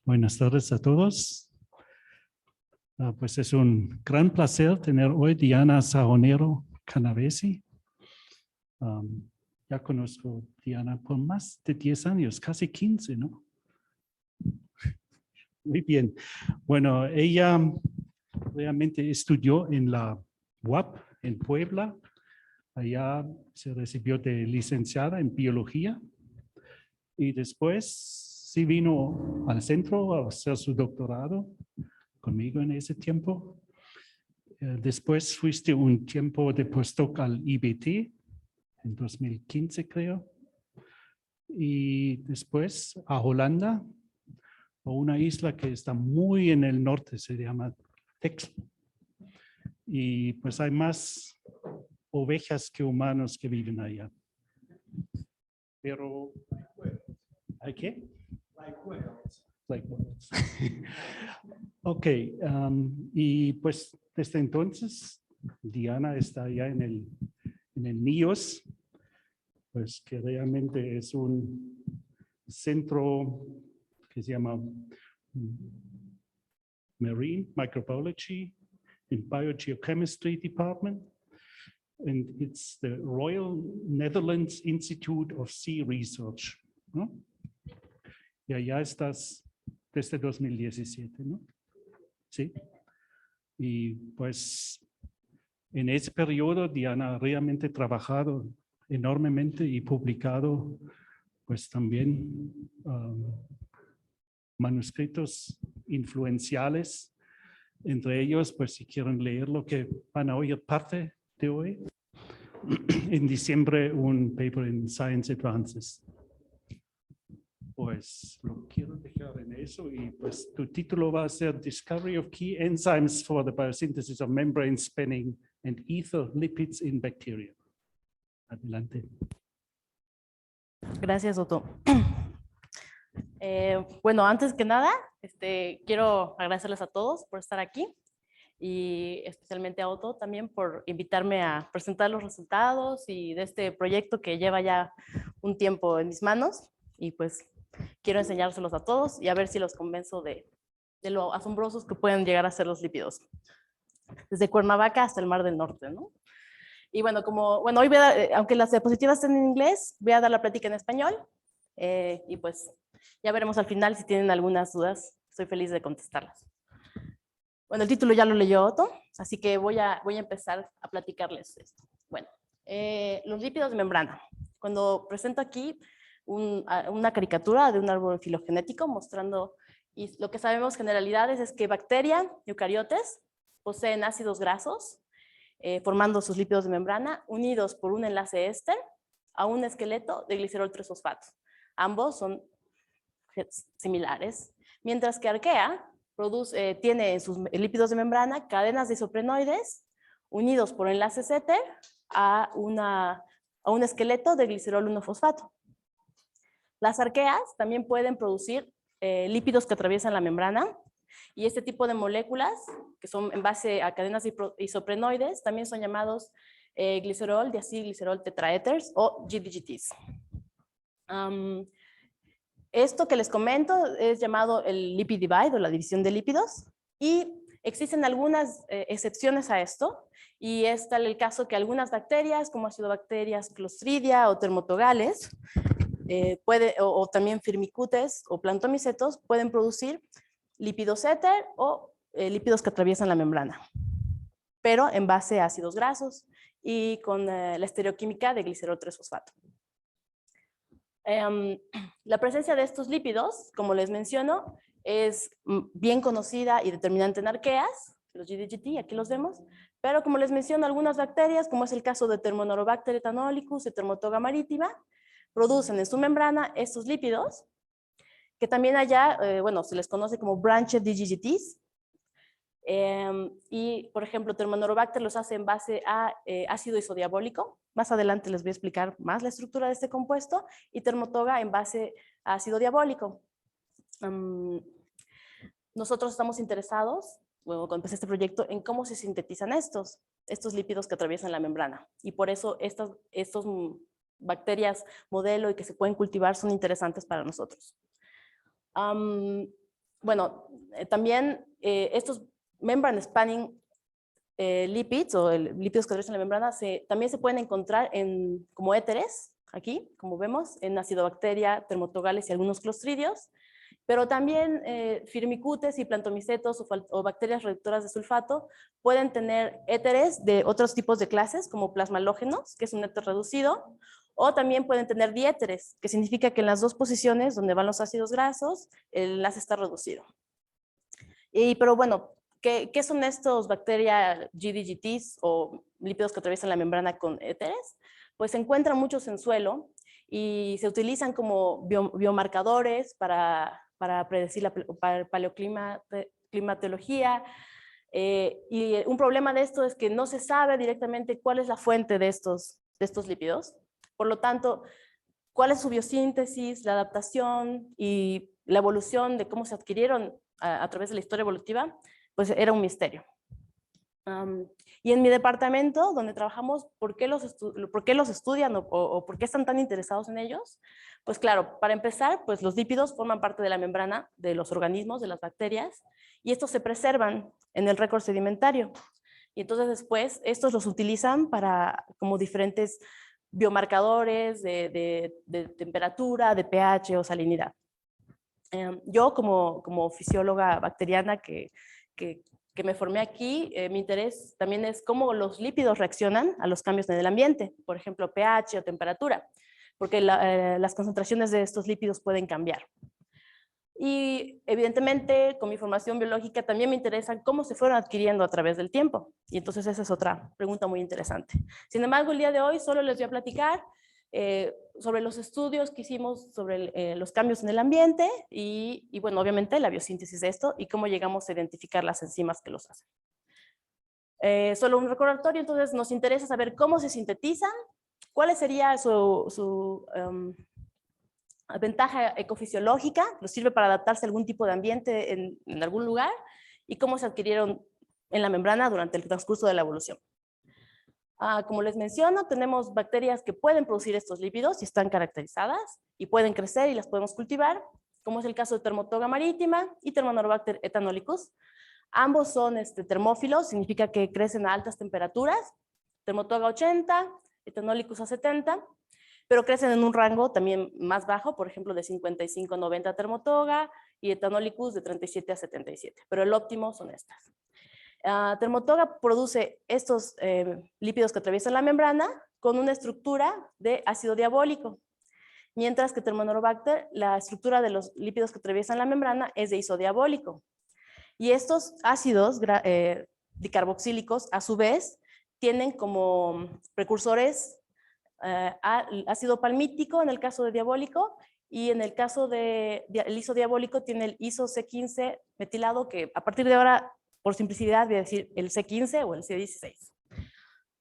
Buenas tardes a todos. Pues es un gran placer tener hoy Diana Sajonero Canavesi. Ya conozco a Diana por más de 10 años, casi 15, ¿no? Muy bien. Bueno, ella realmente estudió en la UAP en Puebla. Allá se recibió de licenciada en biología y después sí vino al centro a hacer su doctorado conmigo en ese tiempo. Después fuiste un tiempo de postdoc al IBT en 2015, creo. Y después a Holanda, a una isla que está muy en el norte, se llama Texel. Y pues hay más ovejas que humanos que viven allá. Pero, ¿hay qué? Like whales. Ok, y pues desde entonces Diana está allá en el NIOS, pues que realmente es un centro que se llama Marine Microbiology and Biogeochemistry Department, and it's the Royal Netherlands Institute of Sea Research, ¿no? Y allá estás desde 2017, ¿no? Sí. Y pues en ese periodo Diana ha realmente trabajado enormemente y publicado pues también manuscritos influenciales. Entre ellos, pues si quieren leer lo que van a oír parte de hoy, en diciembre un paper en Science Advances. Pues lo quiero dejar en eso y pues tu título va a ser Discovery of Key Enzymes for the Biosynthesis of Membrane Spanning and Ether Lipids in Bacteria. Adelante. Gracias, Otto. Bueno, antes que nada, quiero agradecerles a todos por estar aquí y especialmente a Otto también por invitarme a presentar los resultados y de este proyecto que lleva ya un tiempo en mis manos y pues quiero enseñárselos a todos y a ver si los convenzo de lo asombrosos que pueden llegar a ser los lípidos. Desde Cuernavaca hasta el Mar del Norte, ¿no? Y bueno, hoy voy a dar, aunque las diapositivas estén en inglés, voy a dar la plática en español y pues ya veremos al final si tienen algunas dudas. Estoy feliz de contestarlas. Bueno, el título ya lo leyó Otto, así que voy a empezar a platicarles esto. Bueno, los lípidos de membrana. Cuando presento aquí una caricatura de un árbol filogenético mostrando, y lo que sabemos generalidades es que bacterias, eucariotes, poseen ácidos grasos, formando sus lípidos de membrana, unidos por un enlace éster a un esqueleto de glicerol 3-fosfato. Ambos son similares, mientras que Archaea tiene en sus lípidos de membrana cadenas de isoprenoides unidos por enlaces éter a un esqueleto de glicerol 1-fosfato. Las arqueas también pueden producir lípidos que atraviesan la membrana y este tipo de moléculas que son en base a cadenas isoprenoides también son llamados glicerol, diacilglicerol tetraéteres o GDGTs. Esto que les comento es llamado el lipid divide o la división de lípidos y existen algunas excepciones a esto y es tal el caso que algunas bacterias como acidobacterias Clostridia o termotogales o también firmicutes o plantomicetos pueden producir lípidos éter o lípidos que atraviesan la membrana, pero en base a ácidos grasos y con la estereoquímica de glicerol 3-fosfato. La presencia de estos lípidos, como les menciono, es bien conocida y determinante en arqueas, los GDGT, aquí los vemos, pero como les menciono, algunas bacterias, como es el caso de Thermonorobacter ethanolicus y Termotoga maritima, producen en su membrana estos lípidos, que también allá, bueno, se les conoce como branched DGGTs, y por ejemplo, Thermonorobacter los hace en base a ácido isodiabólico. Más adelante les voy a explicar más la estructura de este compuesto, y Termotoga en base a ácido diabólico. Nosotros estamos interesados, bueno, cuando empecé este proyecto, en cómo se sintetizan estos lípidos que atraviesan la membrana, y por eso estos bacterias modelo y que se pueden cultivar son interesantes para nosotros. Bueno, también estos membrane spanning lípidos o lípidos que atraviesan la membrana también se pueden encontrar como éteres, aquí, como vemos, en acidobacteria, termotogales y algunos clostridios, pero también firmicutes y plantomicetos o bacterias reductoras de sulfato pueden tener éteres de otros tipos de clases, como plasmalógenos, que es un éter reducido, o también pueden tener diéteres, que significa que en las dos posiciones donde van los ácidos grasos, el enlace está reducido. Pero bueno, ¿qué son estos bacterias GDGTs o lípidos que atraviesan la membrana con éteres? Pues se encuentran muchos en suelo y se utilizan como biomarcadores para predecir la paleoclimatología. Y un problema de esto es que no se sabe directamente cuál es la fuente de estos lípidos. Por lo tanto, cuál es su biosíntesis, la adaptación y la evolución de cómo se adquirieron a través de la historia evolutiva, pues era un misterio. Y en mi departamento, donde trabajamos, ¿por qué los estudian o por qué están tan interesados en ellos? Pues claro, para empezar, pues los lípidos forman parte de la membrana de los organismos, de las bacterias, y estos se preservan en el récord sedimentario. Y entonces después, estos los utilizan como diferentes biomarcadores de temperatura, de pH o salinidad. Yo como fisióloga bacteriana que me formé aquí, mi interés también es cómo los lípidos reaccionan a los cambios en el ambiente, por ejemplo, pH o temperatura, porque las concentraciones de estos lípidos pueden cambiar. Y evidentemente, con mi formación biológica también me interesa cómo se fueron adquiriendo a través del tiempo. Y entonces esa es otra pregunta muy interesante. Sin embargo, el día de hoy solo les voy a platicar sobre los estudios que hicimos sobre los cambios en el ambiente y bueno, obviamente la biosíntesis de esto y cómo llegamos a identificar las enzimas que los hacen. Solo un recordatorio, entonces nos interesa saber cómo se sintetizan, cuál sería su ventaja ecofisiológica, nos sirve para adaptarse a algún tipo de ambiente en algún lugar, y cómo se adquirieron en la membrana durante el transcurso de la evolución. Como les menciono, tenemos bacterias que pueden producir estos lípidos y están caracterizadas y pueden crecer y las podemos cultivar, como es el caso de Termotoga maritima y Termonorobacter ethanolicus. Ambos son termófilos, significa que crecen a altas temperaturas, Termotoga 80, Ethanolicus a 70, pero crecen en un rango también más bajo, por ejemplo de 55 a 90 Termotoga y Ethanolicus de 37 a 77, pero el óptimo son estas. Termotoga produce estos lípidos que atraviesan la membrana con una estructura de ácido diabólico, mientras que Termonorobacter, la estructura de los lípidos que atraviesan la membrana es de isodiabólico. Y estos ácidos dicarboxílicos, a su vez, tienen como precursores ácido palmítico en el caso de diabólico, y en el caso del isodiabólico tiene el iso C15 metilado, que a partir de ahora, por simplicidad, voy a decir el C15 o el C16.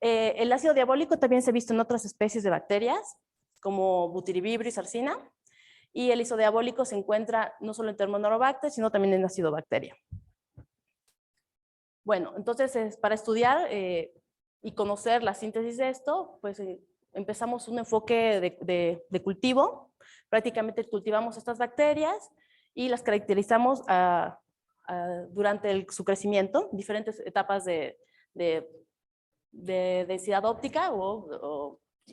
El ácido diabólico también se ha visto en otras especies de bacterias, como Butyribibrius arcina, y el isodiabólico se encuentra no solo en Termonorobacter, sino también en acidobacteria. Bueno, entonces para estudiar y conocer la síntesis de esto, pues empezamos un enfoque de cultivo. Prácticamente cultivamos estas bacterias y las caracterizamos durante su crecimiento, diferentes etapas de densidad óptica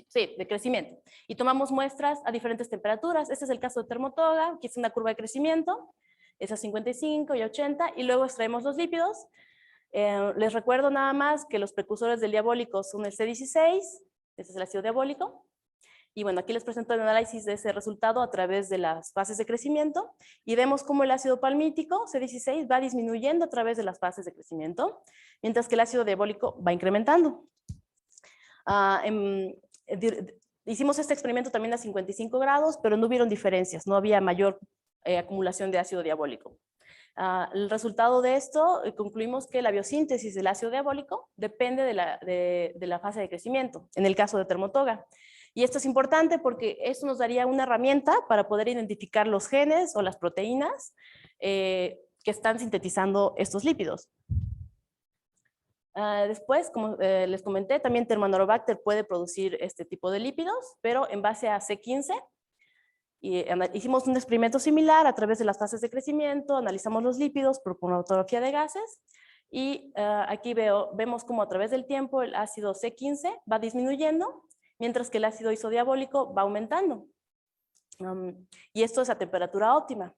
sí, de crecimiento. Y tomamos muestras a diferentes temperaturas. Este es el caso de Termotoga, que es una curva de crecimiento, es a 55 y 80, y luego extraemos los lípidos. Les recuerdo nada más que los precursores del diabólico son el C16, ese es el ácido diabólico, y bueno, aquí les presento el análisis de ese resultado a través de las fases de crecimiento, y vemos cómo el ácido palmítico, C16, va disminuyendo a través de las fases de crecimiento, mientras que el ácido diabólico va incrementando. Hicimos este experimento también a 55 grados, pero no hubieron diferencias, no había mayor acumulación de ácido diabólico. El resultado de esto, concluimos que la biosíntesis del ácido diabólico depende de la fase de crecimiento, en el caso de Termotoga. Y esto es importante porque esto nos daría una herramienta para poder identificar los genes o las proteínas que están sintetizando estos lípidos. Después, como les comenté, también Termonorobacter puede producir este tipo de lípidos, pero en base a C15. Y hicimos un experimento similar a través de las fases de crecimiento, analizamos los lípidos por cromatografía de gases, y aquí vemos como a través del tiempo el ácido C15 va disminuyendo, mientras que el ácido isodiabólico va aumentando. Y esto es a temperatura óptima.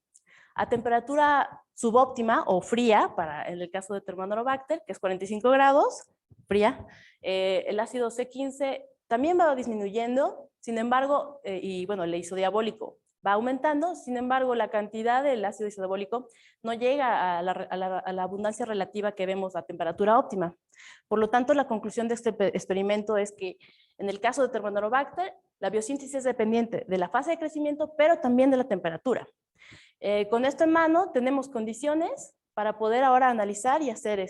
A temperatura subóptima o fría, en el caso de Thermonorobacter, que es 45 grados, fría, el ácido C15 también va disminuyendo, sin embargo, y bueno, el isodiabólico va aumentando, sin embargo, la cantidad del ácido isodiabólico no llega a la abundancia relativa que vemos a temperatura óptima. Por lo tanto, la conclusión de este experimento es que en el caso de Thermonorobacter, la biosíntesis es dependiente de la fase de crecimiento, pero también de la temperatura. Con esto en mano tenemos condiciones para poder ahora analizar y hacer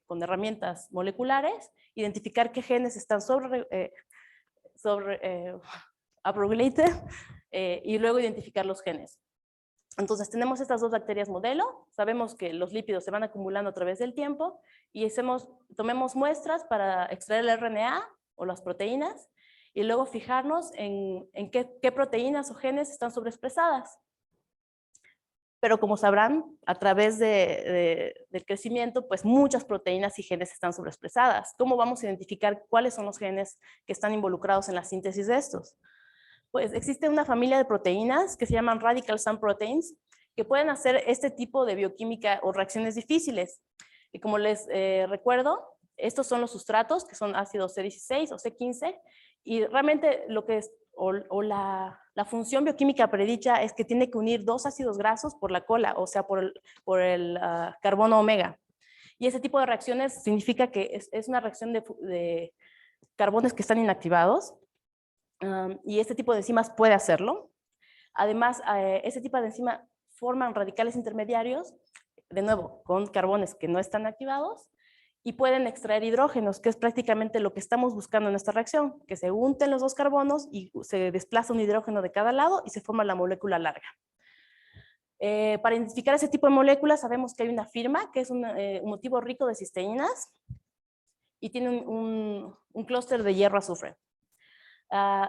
con herramientas moleculares, identificar qué genes están upregulated y luego identificar los genes. Entonces tenemos estas dos bacterias modelo, sabemos que los lípidos se van acumulando a través del tiempo y tomemos muestras para extraer el RNA o las proteínas y luego fijarnos en qué proteínas o genes están sobreexpresadas. Pero como sabrán, a través del crecimiento, pues muchas proteínas y genes están sobreexpresadas. ¿Cómo vamos a identificar cuáles son los genes que están involucrados en la síntesis de estos? Pues existe una familia de proteínas que se llaman radical sum proteins, que pueden hacer este tipo de bioquímica o reacciones difíciles. Y como les recuerdo, estos son los sustratos, que son ácidos C16 o C15, y realmente lo que es, la función bioquímica predicha es que tiene que unir dos ácidos grasos por la cola, o sea, por el carbono omega. Y ese tipo de reacciones significa que es una reacción de carbones que están inactivados, y este tipo de enzimas puede hacerlo. Además, este tipo de enzima forman radicales intermediarios, de nuevo, con carbones que no están activados, y pueden extraer hidrógenos, que es prácticamente lo que estamos buscando en esta reacción, que se unten los dos carbonos y se desplaza un hidrógeno de cada lado y se forma la molécula larga. Para identificar ese tipo de moléculas sabemos que hay una firma, que es un motivo rico de cisteínas, y tiene un clúster de hierro-azufre.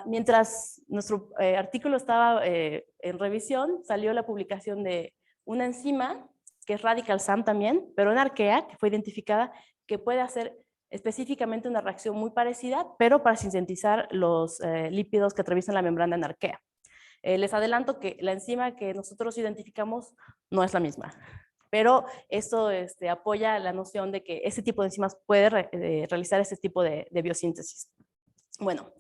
Mientras nuestro artículo estaba en revisión, salió la publicación de una enzima, que es Radical SAM también, pero en arquea, que fue identificada, que puede hacer específicamente una reacción muy parecida, pero para sintetizar los lípidos que atraviesan la membrana en arquea. Les adelanto que la enzima que nosotros identificamos no es la misma, pero esto apoya la noción de que ese tipo de enzimas puede realizar ese tipo de biosíntesis. Bueno,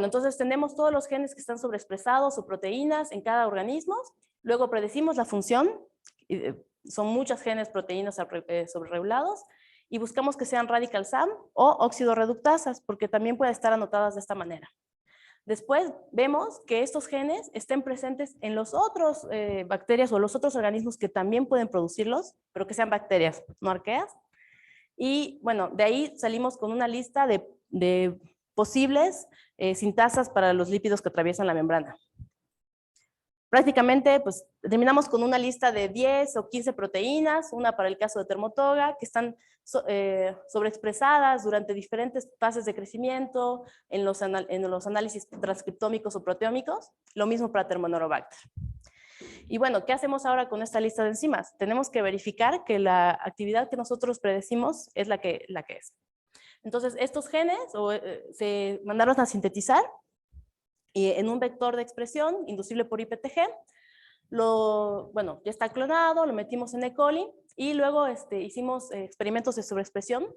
entonces tenemos todos los genes que están sobreexpresados o proteínas en cada organismo, luego predecimos la función, son muchas genes, proteínas sobreregulados, y buscamos que sean radical SAM o oxidorreductasas, porque también pueden estar anotadas de esta manera. Después vemos que estos genes estén presentes en los otros bacterias o los otros organismos que también pueden producirlos, pero que sean bacterias, no arqueas. Y bueno, de ahí salimos con una lista de posibles sintasas para los lípidos que atraviesan la membrana. Prácticamente, pues, terminamos con una lista de 10 o 15 proteínas, una para el caso de Termotoga, que están sobreexpresadas durante diferentes fases de crecimiento en los análisis transcriptómicos o proteómicos, lo mismo para Thermonorobacter. Y bueno, ¿qué hacemos ahora con esta lista de enzimas? Tenemos que verificar que la actividad que nosotros predecimos es la que es. Entonces, estos genes se mandaron a sintetizar y en un vector de expresión inducible por IPTG. Ya está clonado, lo metimos en E. coli y luego hicimos experimentos de sobreexpresión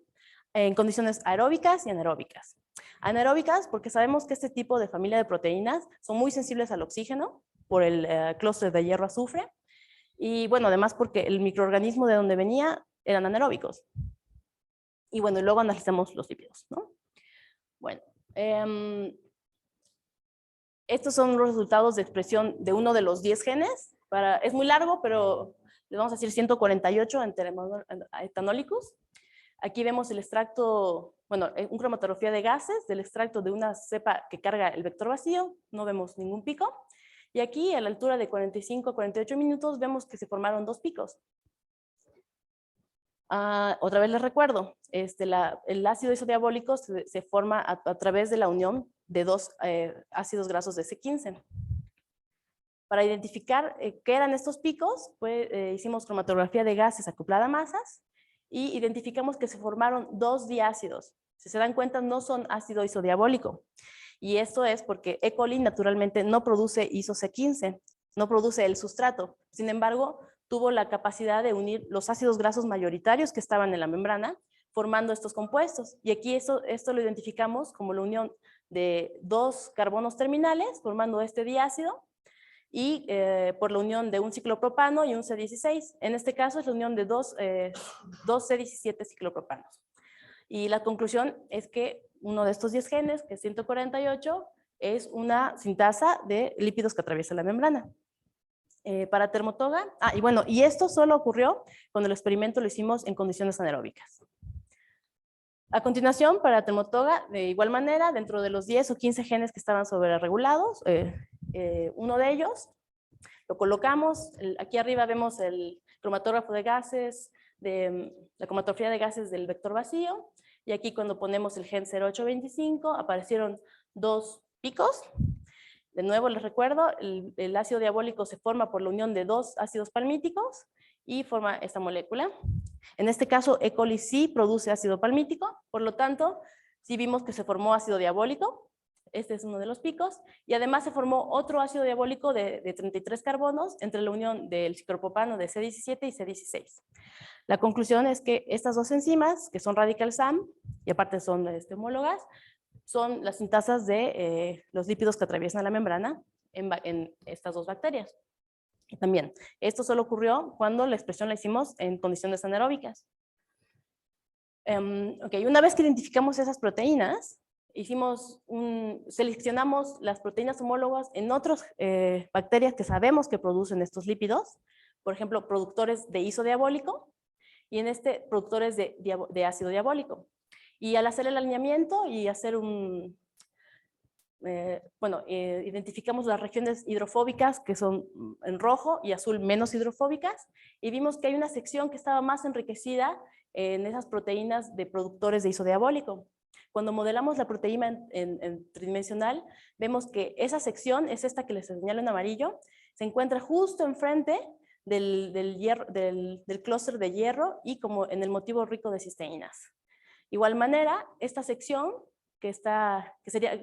en condiciones aeróbicas y anaeróbicas. Anaeróbicas porque sabemos que este tipo de familia de proteínas son muy sensibles al oxígeno por el clúster de hierro-azufre y bueno, además porque el microorganismo de donde venía eran anaeróbicos. Y bueno, y luego analizamos los lípidos, ¿no? Bueno, estos son los resultados de expresión de uno de los 10 genes. Es muy largo, pero le vamos a decir 148 en etanólicos. Aquí vemos el extracto, una cromatografía de gases del extracto de una cepa que carga el vector vacío. No vemos ningún pico. Y aquí, a la altura de 45 a 48 minutos, vemos que se formaron 2 picos. Otra vez les recuerdo, el ácido isodiabólico se forma a través de la unión de 2 ácidos grasos de C15. Para identificar qué eran estos picos, pues, hicimos cromatografía de gases acoplada a masas y identificamos que se formaron 2 diácidos. Si se dan cuenta, no son ácido isodiabólico. Y esto es porque E. coli naturalmente no produce iso-C15, no produce el sustrato. Sin embargo, tuvo la capacidad de unir los ácidos grasos mayoritarios que estaban en la membrana, formando estos compuestos. Y aquí esto lo identificamos como la unión de 2 carbonos terminales, formando este diácido, y por la unión de un ciclopropano y un C16. En este caso es la unión de dos C17 ciclopropanos. Y la conclusión es que uno de estos 10 genes, que es 148, es una sintasa de lípidos que atraviesan la membrana. Para Termotoga, y bueno, y esto solo ocurrió cuando el experimento lo hicimos en condiciones anaeróbicas. A continuación, para Termotoga, de igual manera, dentro de los 10 o 15 genes que estaban sobreregulados, uno de ellos lo colocamos, aquí arriba vemos el cromatógrafo de gases, la cromatografía de gases del vector vacío, y aquí cuando ponemos el gen 0825 aparecieron 2 picos. De nuevo les recuerdo, el ácido diabólico se forma por la unión de 2 ácidos palmíticos y forma esta molécula. En este caso, E. coli sí produce ácido palmítico, por lo tanto, sí vimos que se formó ácido diabólico. Este es uno de los picos, y además se formó otro ácido diabólico de 33 carbonos entre la unión del ciclopropano de C17 y C16. La conclusión es que estas 2 enzimas, que son radical SAM, y aparte son homólogas, son las sintasas de los lípidos que atraviesan la membrana en estas 2 bacterias. Y también, esto solo ocurrió cuando la expresión la hicimos en condiciones anaeróbicas. Una vez que identificamos esas proteínas, seleccionamos las proteínas homólogas en otras bacterias que sabemos que producen estos lípidos, por ejemplo, productores de isodiabólico, y en productores de ácido diabólico. Y al hacer el alineamiento y hacer identificamos las regiones hidrofóbicas que son en rojo y azul menos hidrofóbicas, y vimos que hay una sección que estaba más enriquecida en esas proteínas de productores de isodiabólico. Cuando modelamos la proteína en tridimensional, vemos que esa sección es esta que les señalo en amarillo, se encuentra justo enfrente del clúster de hierro y como en el motivo rico de cisteínas. Igual manera, esta sección que sería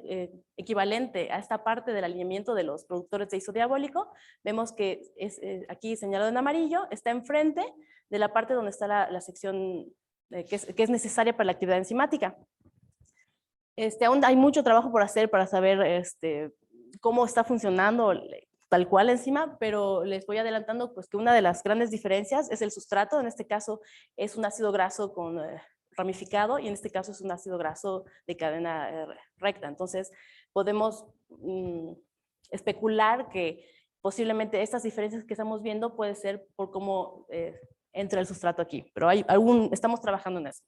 equivalente a esta parte del alineamiento de los productores de isodiabólico, vemos que es aquí señalado en amarillo, está enfrente de la parte donde está la sección que es necesaria para la actividad enzimática. Aún hay mucho trabajo por hacer para saber cómo está funcionando tal cual la enzima, pero les voy adelantando pues, que una de las grandes diferencias es el sustrato. En este caso es un ácido graso con ramificado, y en este caso es un ácido graso de cadena recta. Entonces podemos especular que posiblemente estas diferencias que estamos viendo puede ser por cómo entra el sustrato aquí, pero estamos trabajando en eso.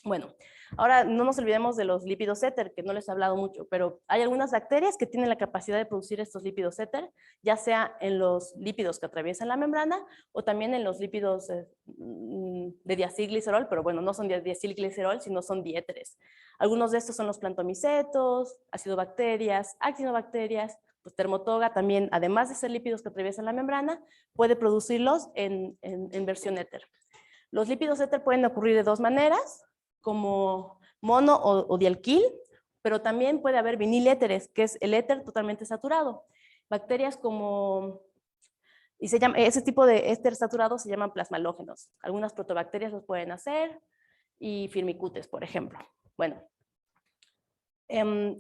Bueno, ahora no nos olvidemos de los lípidos éter, que no les he hablado mucho, pero hay algunas bacterias que tienen la capacidad de producir estos lípidos éter, ya sea en los lípidos que atraviesan la membrana o también en los lípidos de diacilglicerol, pero bueno, no son diacilglicerol, sino son diéteres. Algunos de estos son los plantomicetos, acidobacterias, actinobacterias, pues Termotoga también, además de ser lípidos que atraviesan la membrana, puede producirlos en versión éter. Los lípidos éter pueden ocurrir de 2 maneras, como mono o dialquil, pero también puede haber viniléteres, que es el éter totalmente saturado. Bacterias como, ese tipo de éter saturado se llaman plasmalógenos. Algunas protobacterias los pueden hacer, y firmicutes, por ejemplo. Bueno,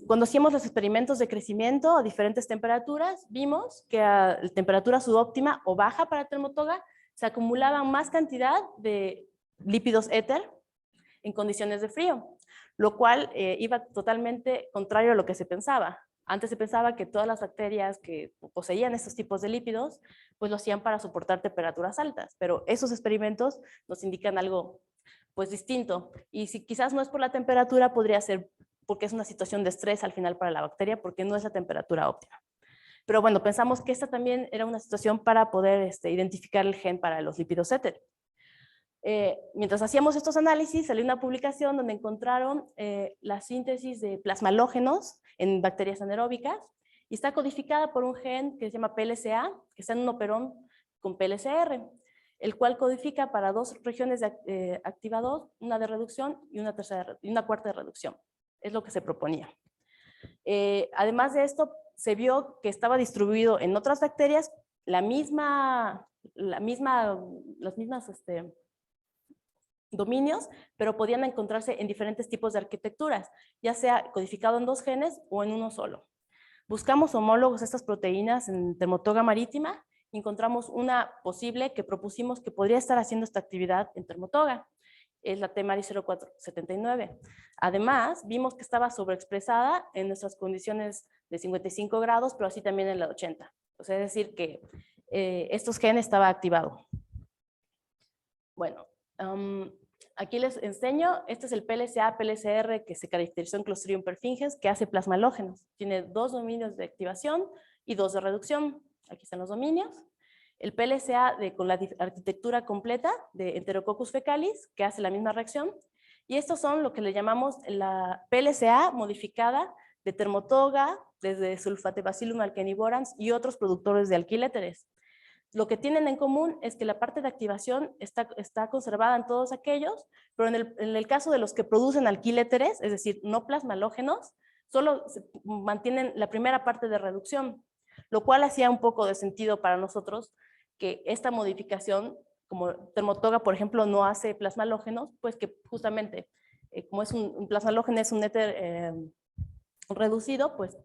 cuando hacíamos los experimentos de crecimiento a diferentes temperaturas, vimos que a temperatura subóptima o baja para Termotoga se acumulaban más cantidad de lípidos éter en condiciones de frío, lo cual iba totalmente contrario a lo que se pensaba. Antes se pensaba que todas las bacterias que poseían estos tipos de lípidos, pues lo hacían para soportar temperaturas altas, pero esos experimentos nos indican algo pues distinto, y si quizás no es por la temperatura, podría ser porque es una situación de estrés al final para la bacteria, porque no es la temperatura óptima. Pero bueno, pensamos que esta también era una situación para poder identificar el gen para los lípidos éter. Mientras hacíamos estos análisis, salió una publicación donde encontraron la síntesis de plasmalógenos en bacterias anaeróbicas, y está codificada por un gen que se llama PLCA, que está en un operón con PLCR, el cual codifica para dos regiones de activador, una de reducción y una cuarta de reducción. Es lo que se proponía. Además de esto, se vio que estaba distribuido en otras bacterias los mismos dominios, pero podían encontrarse en diferentes tipos de arquitecturas, ya sea codificado en dos genes o en uno solo. Buscamos homólogos de estas proteínas en Termotoga marítima y encontramos una posible que propusimos que podría estar haciendo esta actividad en Termotoga. Es la Temari 0479. Además, vimos que estaba sobreexpresada en nuestras condiciones de 55 grados, pero así también en la 80. O sea, es decir, que estos genes estaban activados. Bueno, aquí les enseño, este es el PLCA-PLCR que se caracterizó en Clostridium perfringens, que hace plasma halógenos. Tiene 2 dominios de activación y 2 de reducción. Aquí están los dominios. El PLCA con la arquitectura completa de Enterococcus fecalis, que hace la misma reacción. Y estos son lo que le llamamos la PLCA modificada de Termotoga, desde Sulfatebacillum alkenivorans y otros productores de alquiléteres. Lo que tienen en común es que la parte de activación está conservada en todos aquellos, pero en el caso de los que producen alquiléteres, es decir, no plasmalógenos, solo mantienen la primera parte de reducción, lo cual hacía un poco de sentido para nosotros que esta modificación, como Termotoga, por ejemplo, no hace plasmalógenos, pues que justamente, como es un plasmalógeno, es un éter reducido, pues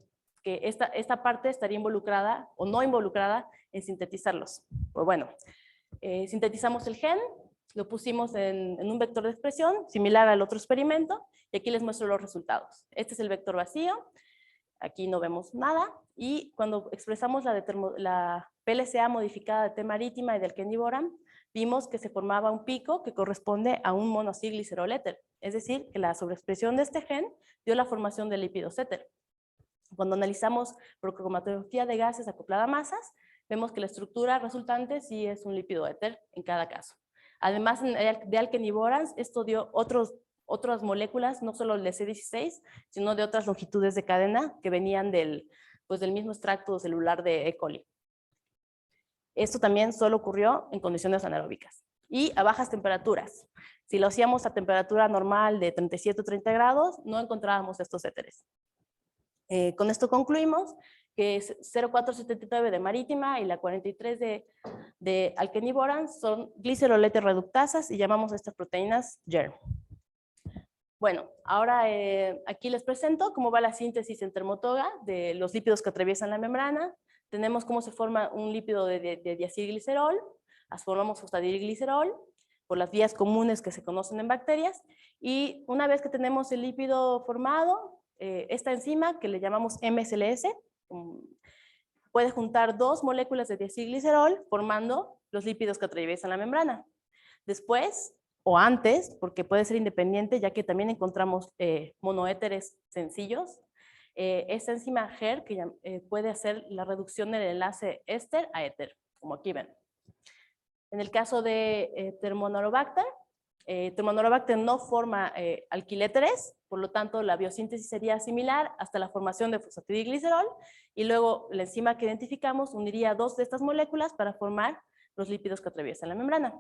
que esta parte estaría involucrada o no involucrada en sintetizarlos. Pues bueno, sintetizamos el gen, lo pusimos en un vector de expresión similar al otro experimento y aquí les muestro los resultados. Este es el vector vacío, aquí no vemos nada y cuando expresamos la PLCA modificada de T marítima y del Keniboran, vimos que se formaba un pico que corresponde a un monoacilglicerol éter, es decir, que la sobreexpresión de este gen dio la formación de lípidos éter. Cuando analizamos por cromatografía de gases acoplada a masas, vemos que la estructura resultante sí es un lípido éter en cada caso. Además, de alkeniborans, esto dio otras moléculas, no solo el de C16, sino de otras longitudes de cadena que venían del mismo extracto celular de E. coli. Esto también solo ocurrió en condiciones anaeróbicas y a bajas temperaturas. Si lo hacíamos a temperatura normal de 37 o 30 grados, no encontrábamos estos éteres. Con esto concluimos que 0479 de marítima y la 43 de alkeniborans son glicerol-éter reductasas y llamamos a estas proteínas GER. Bueno, ahora aquí les presento cómo va la síntesis en Termotoga de los lípidos que atraviesan la membrana. Tenemos cómo se forma un lípido de diacilglicerol, formamos fosfadilglicerol por las vías comunes que se conocen en bacterias, y una vez que tenemos el lípido formado, esta enzima, que le llamamos MSLS, puede juntar 2 moléculas de diacilglicerol formando los lípidos que atraviesan la membrana. Después, o antes, porque puede ser independiente, ya que también encontramos monoéteres sencillos, esta enzima GER que puede hacer la reducción del enlace éster a éter, como aquí ven. En el caso de Thermonorobacter, Thermonorobacter no forma alquiléteres, por lo tanto la biosíntesis sería similar hasta la formación de fosfatidilglicerol y luego la enzima que identificamos uniría 2 de estas moléculas para formar los lípidos que atraviesan la membrana.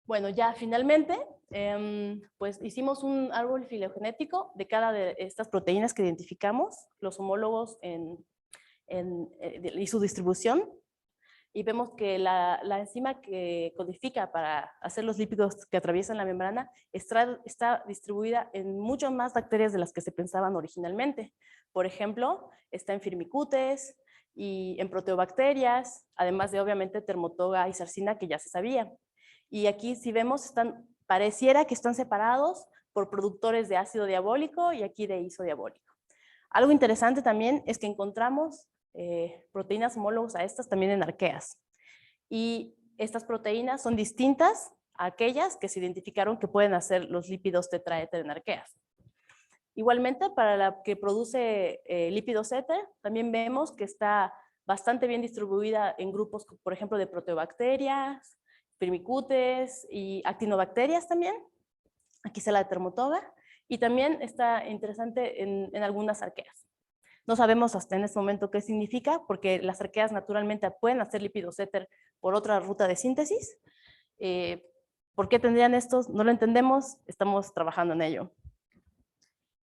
Bueno, ya finalmente, pues hicimos un árbol filogenético de cada de estas proteínas que identificamos, los homólogos y su distribución. Y vemos que la enzima que codifica para hacer los lípidos que atraviesan la membrana está distribuida en muchas más bacterias de las que se pensaban originalmente. Por ejemplo, está en Firmicutes y en proteobacterias, además de obviamente Termotoga y Sarcina, que ya se sabía. Y aquí si vemos, pareciera que están separados por productores de ácido diabólico y aquí de isodiabólico. Algo interesante también es que encontramos proteínas homólogas a estas también en arqueas. Y estas proteínas son distintas a aquellas que se identificaron que pueden hacer los lípidos tetraéter en arqueas. Igualmente, para la que produce lípidos éter, también vemos que está bastante bien distribuida en grupos, por ejemplo, de proteobacterias, firmicutes y actinobacterias también. Aquí está la de Termotoga. Y también está interesante en algunas arqueas. No sabemos hasta en este momento qué significa, porque las arqueas naturalmente pueden hacer lípidos éter por otra ruta de síntesis. ¿Por qué tendrían estos? No lo entendemos, estamos trabajando en ello.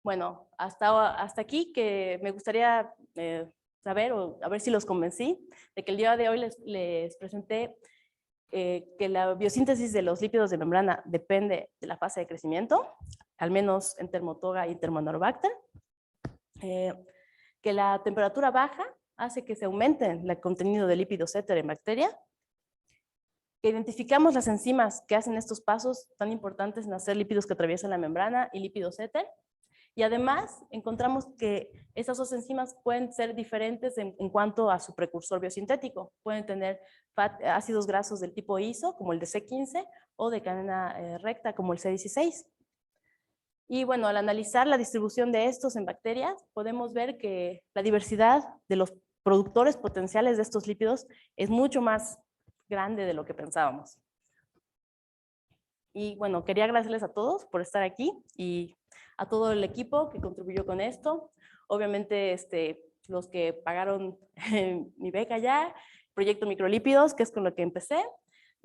Bueno, hasta aquí que me gustaría saber, o a ver si los convencí, de que el día de hoy les presenté que la biosíntesis de los lípidos de membrana depende de la fase de crecimiento, al menos en Enteromotoga y Enteromanobacter, que la temperatura baja hace que se aumente el contenido de lípidos éter en bacteria, que identificamos las enzimas que hacen estos pasos tan importantes en hacer lípidos que atraviesan la membrana y lípidos éter, y además encontramos que esas dos enzimas pueden ser diferentes en cuanto a su precursor biosintético. Pueden tener ácidos grasos del tipo iso, como el de C15, o de cadena recta, como el C16. Y bueno, al analizar la distribución de estos en bacterias, podemos ver que la diversidad de los productores potenciales de estos lípidos es mucho más grande de lo que pensábamos. Y bueno, quería agradecerles a todos por estar aquí y a todo el equipo que contribuyó con esto. Obviamente, los que pagaron mi beca ya, Proyecto Microlípidos, que es con lo que empecé,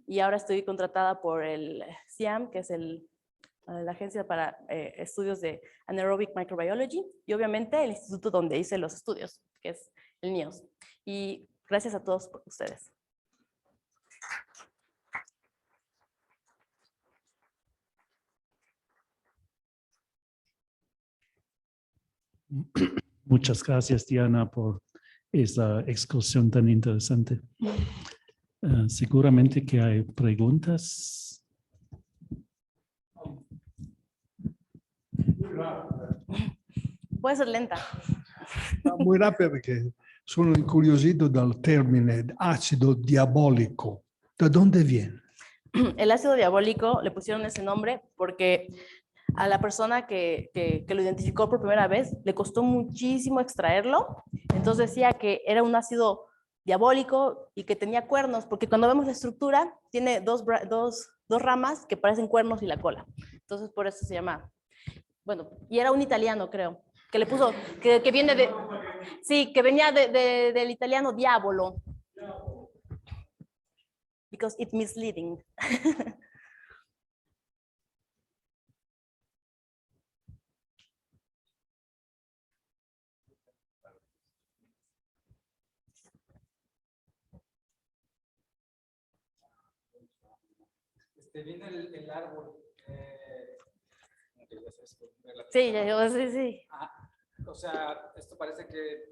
y ahora estoy contratada por el CIAM, que es la Agencia para Estudios de Anaerobic Microbiology, y obviamente el instituto donde hice los estudios, que es el NIOS. Y gracias a todos por ustedes. Muchas gracias, Diana, por esa excursión tan interesante. Seguramente que hay preguntas. Puede ser lenta. Muy rápido perché sono incuriosito dal termine acido diabolico. ¿De dónde viene? El ácido diabólico le pusieron ese nombre porque a la persona que lo identificó por primera vez le costó muchísimo extraerlo. Entonces decía que era un ácido diabólico y que tenía cuernos, porque cuando vemos la estructura tiene dos ramas que parecen cuernos y la cola. Entonces por eso se llama, bueno, y era un italiano, creo, que le puso, que viene de, sí, que venía del italiano diavolo. Because it's misleading. Viene el árbol. Sí, sí. O sea, esto parece que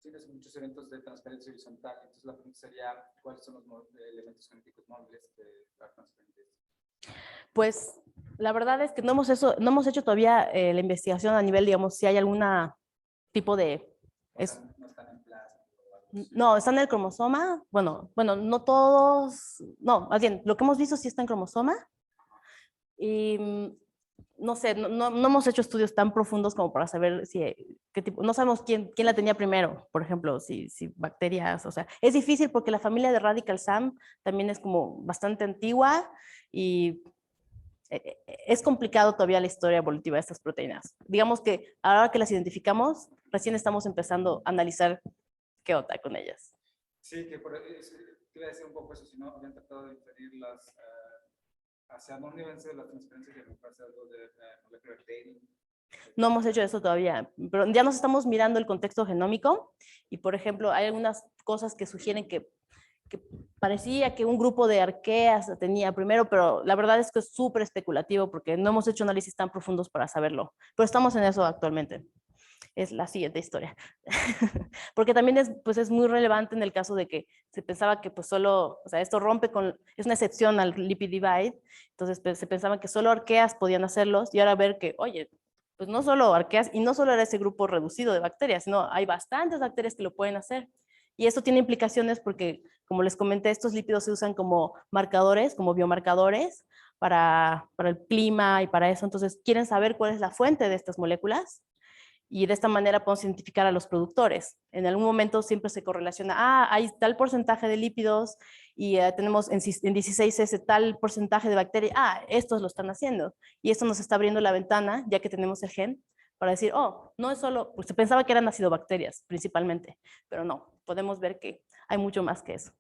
tienes muchos eventos de transferencia horizontal. Entonces la pregunta sería, ¿cuáles son los elementos genéticos móviles que la transferencia? Pues la verdad es que no hemos hecho todavía la investigación a nivel, digamos, si hay alguna tipo de... No están en plasma. No, están en el cromosoma. Bueno, no todos, no, más bien, lo que hemos visto sí está en cromosoma. Y no sé, no hemos hecho estudios tan profundos como para saber qué tipo, no sabemos quién la tenía primero, por ejemplo, si bacterias, o sea, es difícil porque la familia de Radical Sam también es como bastante antigua y es complicado todavía la historia evolutiva de estas proteínas. Digamos que ahora que las identificamos, recién estamos empezando a analizar qué onda con ellas. Sí, que por eso, te iba a decir un poco eso, si no habían tratado de inferirlas hacia dónde iban a ser las transferencias de algo de molecular dating. No hemos hecho eso todavía, pero ya nos estamos mirando el contexto genómico y, por ejemplo, hay algunas cosas que sugieren que parecía que un grupo de arqueas tenía primero, pero la verdad es que es súper especulativo porque no hemos hecho análisis tan profundos para saberlo, pero estamos en eso actualmente. Es la siguiente historia. Porque también es muy relevante en el caso de que se pensaba que pues solo, o sea, esto rompe con, es una excepción al lipid divide, entonces pues, se pensaba que solo arqueas podían hacerlos y ahora ver que, oye, pues no solo arqueas y no solo era ese grupo reducido de bacterias, sino hay bastantes bacterias que lo pueden hacer. Y esto tiene implicaciones porque, como les comenté, estos lípidos se usan como marcadores, como biomarcadores para el clima y para eso. Entonces, quieren saber cuál es la fuente de estas moléculas y de esta manera podemos identificar a los productores. En algún momento siempre se correlaciona, hay tal porcentaje de lípidos y tenemos en 16S tal porcentaje de bacterias, estos lo están haciendo. Y esto nos está abriendo la ventana, ya que tenemos el gen, para decir, oh, no es solo, pues se pensaba que eran acidobacterias principalmente, pero no, podemos ver que hay mucho más que eso.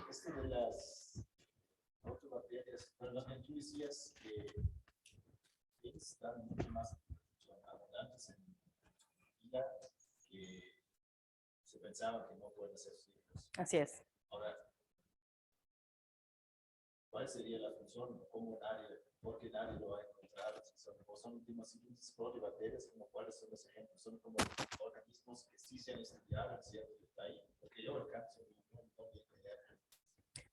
Esto de las autobacterias, perdón, tú decías que están mucho más abundantes en vida que se pensaba que no pueden ser cíclicos. Así es. Ahora, ¿cuál sería la función? ¿Cómo nadie, por qué nadie lo ha encontrado? Si son últimas simples protobacterias, como cuáles son los ejemplos? Son como organismos que sí se han estudiado en cierto detalle, porque yo alcanzo no entender.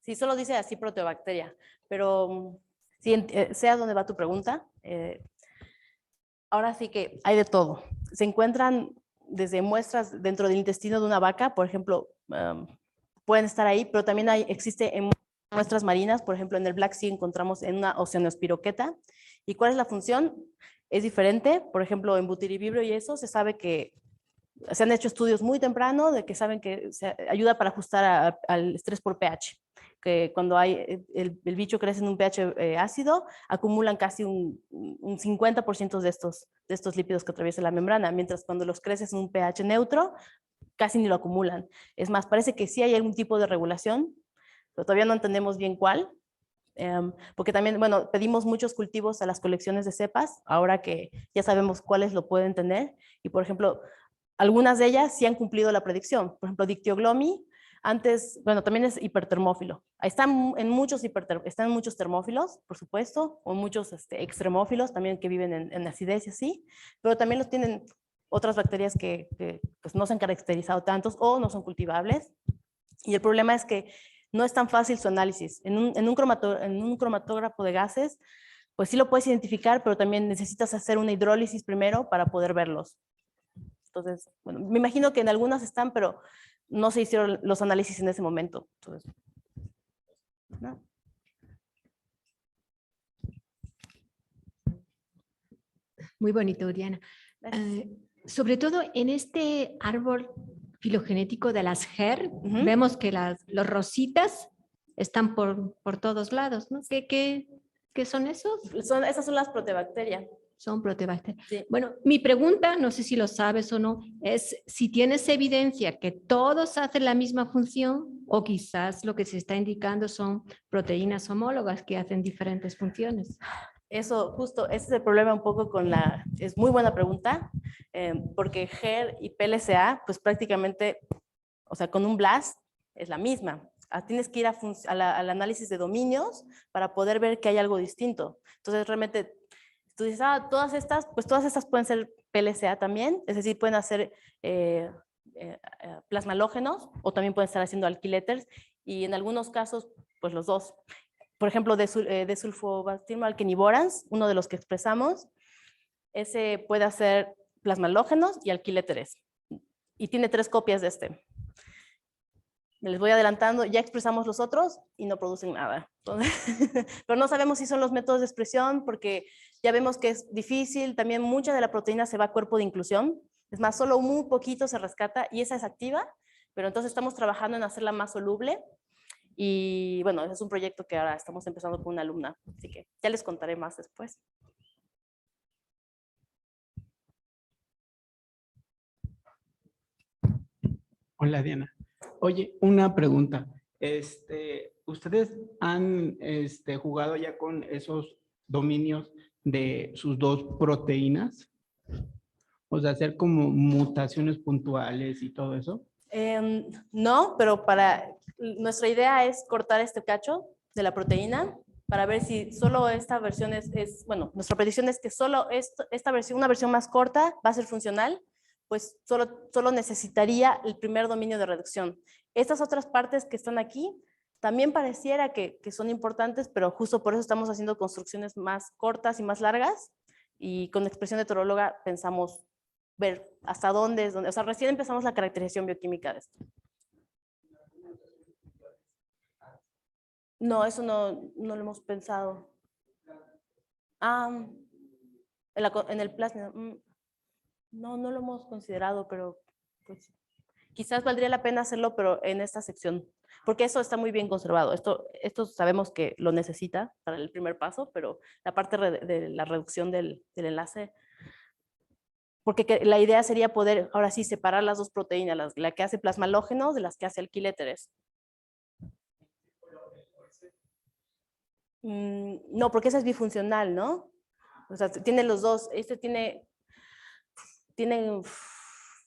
Sí, solo dice así proteobacteria, pero sí, sé a dónde va tu pregunta. Ahora sí que hay de todo. Se encuentran desde muestras dentro del intestino de una vaca, por ejemplo, pueden estar ahí, pero también existe en muestras marinas, por ejemplo, en el Black Sea encontramos en una oceanoespiroqueta. ¿Y cuál es la función? Es diferente, por ejemplo, en butiribibrio y eso, se sabe que se han hecho estudios muy temprano de que saben que se ayuda para ajustar al estrés por pH, que cuando hay el bicho crece en un pH ácido, acumulan casi un 50% de estos lípidos que atraviesan la membrana, mientras cuando los creces en un pH neutro, casi ni lo acumulan. Es más, parece que sí hay algún tipo de regulación, pero todavía no entendemos bien cuál. Porque también, bueno, pedimos muchos cultivos a las colecciones de cepas, ahora que ya sabemos cuáles lo pueden tener, y por ejemplo, algunas de ellas sí han cumplido la predicción. Por ejemplo, Dictyoglomi, antes, bueno, también es hipertermófilo. Están en muchos termófilos, por supuesto, o muchos extremófilos también que viven en acidez y así, pero también los tienen otras bacterias que pues no se han caracterizado tantos o no son cultivables. Y el problema es que no es tan fácil su análisis. En un cromatógrafo de gases, pues sí lo puedes identificar, pero también necesitas hacer una hidrólisis primero para poder verlos. Entonces, bueno, me imagino que en algunas están, pero no se hicieron los análisis en ese momento. Entonces, ¿no? Muy bonito, Diana. Sobre todo en este árbol filogenético de las GER, vemos que los rositas están por todos lados, ¿no? ¿Qué son esos? Esas son las proteobacterias. Son protobacterias. Sí. Bueno, mi pregunta, no sé si lo sabes o no, es si tienes evidencia que todos hacen la misma función o quizás lo que se está indicando son proteínas homólogas que hacen diferentes funciones. Eso, justo, ese es el problema un poco es muy buena pregunta, porque GER y PLCA, pues prácticamente, o sea, con un BLAST es la misma. Tienes que ir al análisis de dominios para poder ver que hay algo distinto. Entonces, realmente, tú dices, todas estas pueden ser PLCA también, es decir, pueden hacer plasmalógenos o también pueden estar haciendo alquiléteres y en algunos casos, pues los dos. Por ejemplo, de sulfobacterium alkenivorans, uno de los que expresamos, ese puede hacer plasmalógenos y alquiléteres. Y tiene 3 copias de este. Les voy adelantando, ya expresamos los otros y no producen nada. Entonces, pero no sabemos si son los métodos de expresión porque ya vemos que es difícil. También mucha de la proteína se va a cuerpo de inclusión. Es más, solo muy poquito se rescata y esa es activa, pero entonces estamos trabajando en hacerla más soluble. Y bueno, es un proyecto que ahora estamos empezando con una alumna, así que ya les contaré más después. Hola, Diana. Oye, una pregunta. ¿Ustedes han jugado ya con esos dominios de sus 2 proteínas? O sea, hacer como mutaciones puntuales y todo eso. No, pero nuestra idea es cortar este cacho de la proteína para ver si solo esta versión bueno, nuestra predicción es que solo esta versión, una versión más corta va a ser funcional, pues solo necesitaría el primer dominio de reducción. Estas otras partes que están aquí también pareciera que son importantes, pero justo por eso estamos haciendo construcciones más cortas y más largas y con expresión heteróloga pensamos ver hasta dónde, o sea, recién empezamos la caracterización bioquímica de esto. No, eso no lo hemos pensado. En el plasma. No, no lo hemos considerado, pero pues, quizás valdría la pena hacerlo, pero en esta sección, porque eso está muy bien conservado. Esto sabemos que lo necesita para el primer paso, pero la parte de la reducción del enlace, porque la idea sería poder, ahora sí, separar las dos proteínas, la que hace plasmalógenos de las que hace alquiléteres. No, porque esa es bifuncional, ¿no? O sea, tiene los dos. Este tiene,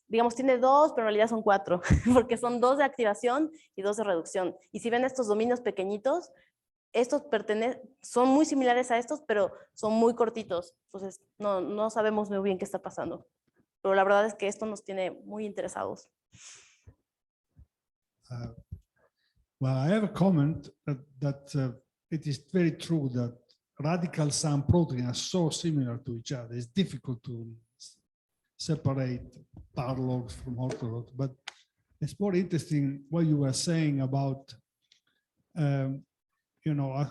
digamos, tiene dos, pero en realidad son 4, porque son 2 de activación y 2 de reducción. Y si ven estos dominios pequeñitos, estos son muy similares a estos, pero son muy cortitos. Entonces, no sabemos muy bien qué está pasando. Pero la verdad es que esto nos tiene muy interesados. Well, I have a comment that it is very true that radical sum proteins are so similar to each other. It's difficult to separate paralogs from orthologs, but it's more interesting what you were saying about,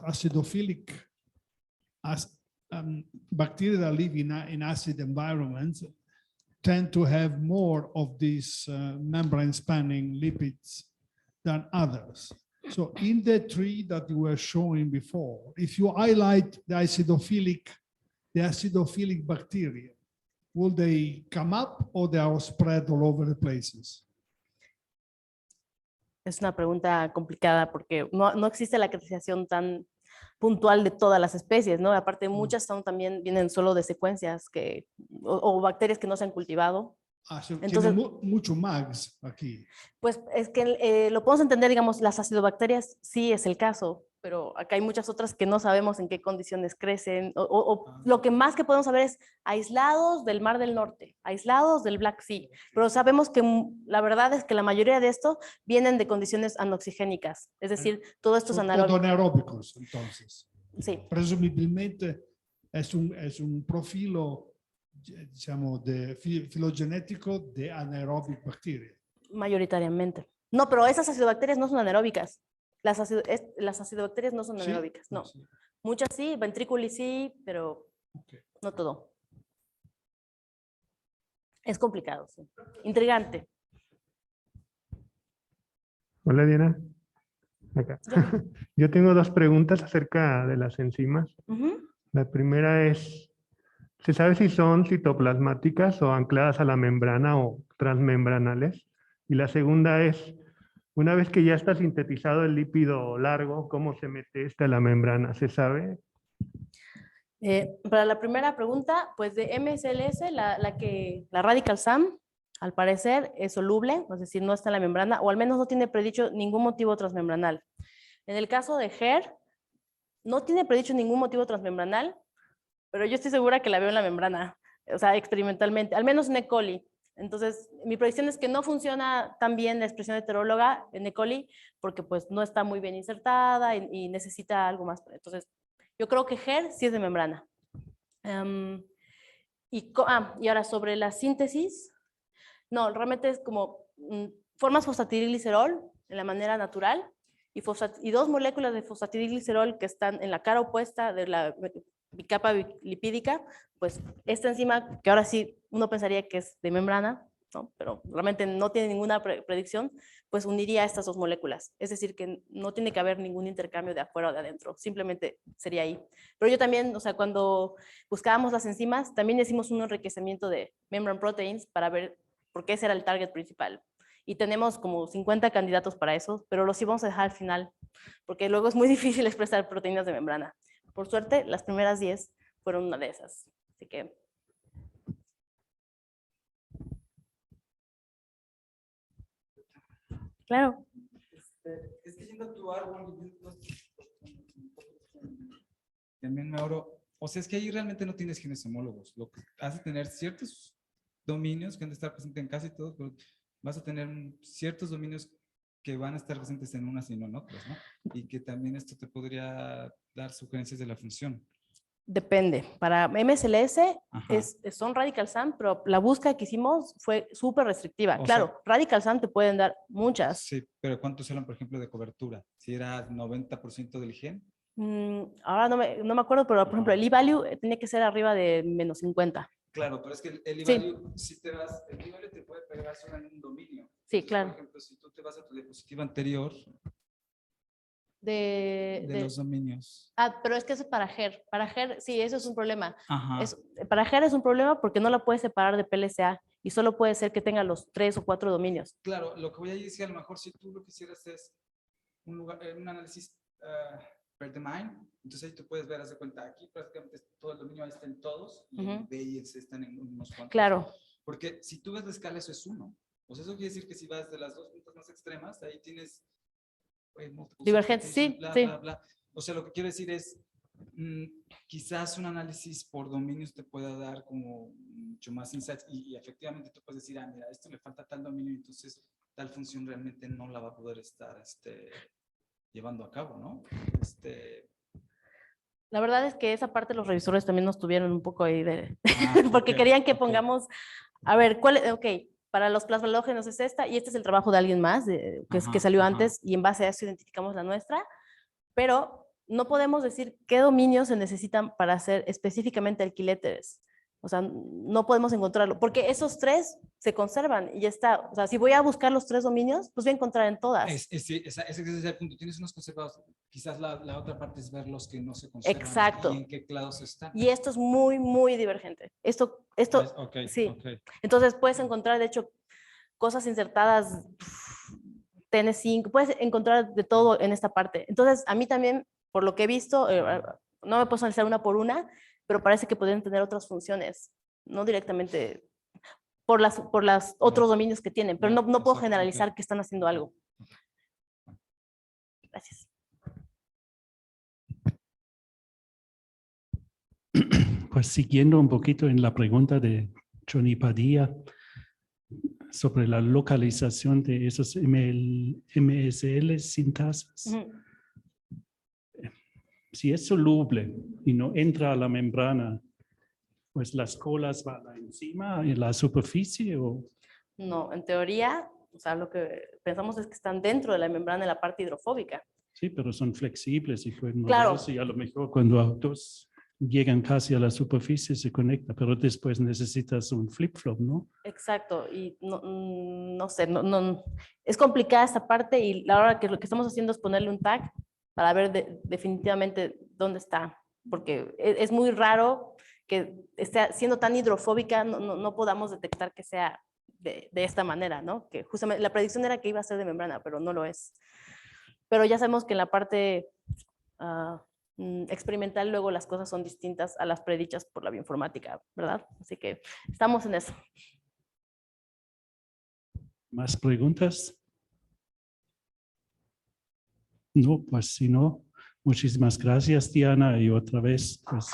acidophilic bacteria that live in acid environments tend to have more of these membrane spanning lipids than others. So in the tree that you were showing before, if you highlight the acidophilic bacteria, will they come up or they are spread all over the places? Es una pregunta complicada porque no existe la caracterización tan puntual de todas las especies, ¿no? Aparte, muchas también vienen solo de secuencias o bacterias que no se han cultivado. Entonces, tiene mucho MAGS aquí. Pues es que lo podemos entender, digamos, las acidobacterias sí es el caso, pero acá hay muchas otras que no sabemos en qué condiciones crecen, lo que más que podemos saber es aislados del Mar del Norte, aislados del Black Sea, pero sabemos que la verdad es que la mayoría de esto vienen de condiciones anoxigénicas, es decir, todo esto es anaeróbico. Anaeróbicos, entonces. Sí. Presumibilmente es un profilo, diciamo, filogenético de anaerobic bacteria. Mayoritariamente. No, pero esas acidobacterias no son anaeróbicas. Las acidobacterias no son ¿Sí? anaeróbicas, no. Sí. Muchas sí, ventrículos sí, pero no todo. Es complicado, sí. Intrigante. Hola, Diana. Acá. Yo tengo 2 preguntas acerca de las enzimas. La primera es, ¿se sabe si son citoplasmáticas o ancladas a la membrana o transmembranales? Y la segunda es, una vez que ya está sintetizado el lípido largo, ¿cómo se mete a la membrana? ¿Se sabe? Para la primera pregunta, pues de MSLS, la Radical SAM, al parecer es soluble, es decir, no está en la membrana, o al menos no tiene predicho ningún motivo transmembranal. En el caso de HER, no tiene predicho ningún motivo transmembranal, pero yo estoy segura que la veo en la membrana, o sea, experimentalmente, al menos en E. coli. Entonces, mi predicción es que no funciona tan bien la expresión heteróloga en E. coli, porque pues no está muy bien insertada y necesita algo más. Entonces, yo creo que HER sí es de membrana. Y ahora sobre la síntesis, no, realmente es como formas fosfatidilglicerol en la manera natural y 2 moléculas de fosfatidilglicerol que están en la cara opuesta de la bicapa lipídica, pues esta enzima, que ahora sí uno pensaría que es de membrana, ¿no? Pero realmente no tiene ninguna predicción, pues uniría estas 2 moléculas. Es decir, que no tiene que haber ningún intercambio de afuera o de adentro, simplemente sería ahí. Pero yo también, o sea, cuando buscábamos las enzimas, también hicimos un enriquecimiento de membrane proteins para ver por qué ese era el target principal. Y tenemos como 50 candidatos para eso, pero los íbamos a dejar al final, porque luego es muy difícil expresar proteínas de membrana. Por suerte, las primeras 10 fueron una de esas. Así que... Claro. Es que yendo a tu árbol, también me abro. O sea, es que ahí realmente no tienes genes homólogos. Lo que hace tener ciertos dominios que han de estar presentes en casi todos, pero vas a tener ciertos dominios que van a estar presentes en unas y no en otras, ¿no? Y que también esto te podría dar sugerencias de la función. Depende. Para MSLS son Radical SAM, pero la búsqueda que hicimos fue súper restrictiva. Claro, Radical SAM te pueden dar muchas. Sí, pero ¿cuántos eran, por ejemplo, de cobertura? Si era 90% del gen. Ahora no me acuerdo, pero por ejemplo, el E-value tiene que ser arriba de -50. Claro, pero es que el Sí. evalue, si te vas, el evalue te puede pegar solo en un dominio. Sí, Entonces, claro. Por ejemplo, si tú te vas a tu diapositiva anterior De, de los dominios. pero es que eso es para GER. Para GER, sí, eso es un problema. Ajá. Para GER es un problema porque no la puedes separar de PLCA y solo puede ser que tenga los 3 o 4 dominios. Claro, lo que voy a decir es que a lo mejor si tú lo que hicieras es un análisis per domain, entonces ahí tú puedes ver, haz de cuenta, aquí prácticamente todo el dominio ahí está en todos y en B y en C están en unos cuantos. Claro. Porque si tú ves la escala, eso es 1. O sea, eso quiere decir que si vas de las dos puntas más extremas, ahí tienes Divergentes, sí, bla, sí. bla, bla. O sea, lo que quiero decir es, quizás un análisis por dominios te pueda dar como mucho más insights y efectivamente tú puedes decir, mira, esto le falta tal dominio, entonces tal función realmente no la va a poder estar llevando a cabo, ¿no? La verdad es que esa parte los revisores también nos tuvieron un poco ahí de... porque ok, querían que ok. pongamos, a ver, ok, para los plasmalógenos es esta y este es el trabajo de alguien más que salió antes y en base a eso identificamos la nuestra, pero no podemos decir qué dominios se necesitan para hacer específicamente alquiletes. O sea, no podemos encontrarlo, porque esos 3 se conservan y ya está. O sea, si voy a buscar los 3 dominios, pues voy a encontrar en todas. Sí, ese es el punto. Tienes unos conservados. Quizás la otra parte es ver los que no se conservan. Exacto. Y en qué clados están. Y esto es muy, muy divergente. Esto Okay, sí. okay. Entonces puedes encontrar, de hecho, cosas insertadas, TN5, puedes encontrar de todo en esta parte. Entonces, a mí también, por lo que he visto, no me puedo analizar una por una, pero parece que pueden tener otras funciones, no directamente por las otros dominios que tienen, pero no puedo generalizar que están haciendo algo. Gracias. Pues siguiendo un poquito en la pregunta de Johnny Padilla sobre la localización de esos MSL sin tasas. Si es soluble y no entra a la membrana, pues las colas van encima en la superficie o... No, en teoría, o sea, lo que pensamos es que están dentro de la membrana en la parte hidrofóbica. Sí, pero son flexibles y pueden Claro. moverse y a lo mejor cuando autos llegan casi a la superficie se conecta, pero después necesitas un flip-flop, ¿no? Exacto, y no sé, es complicada esta parte y la hora que lo que estamos haciendo es ponerle un tag para ver definitivamente dónde está, porque es muy raro que esté siendo tan hidrofóbica, no podamos detectar que sea de esta manera, ¿no? Que justamente la predicción era que iba a ser de membrana, pero no lo es. Pero ya sabemos que en la parte experimental luego las cosas son distintas a las predichas por la bioinformática, ¿verdad? Así que estamos en eso. ¿Más preguntas? No, pues si no, muchísimas gracias, Diana, y otra vez, pues...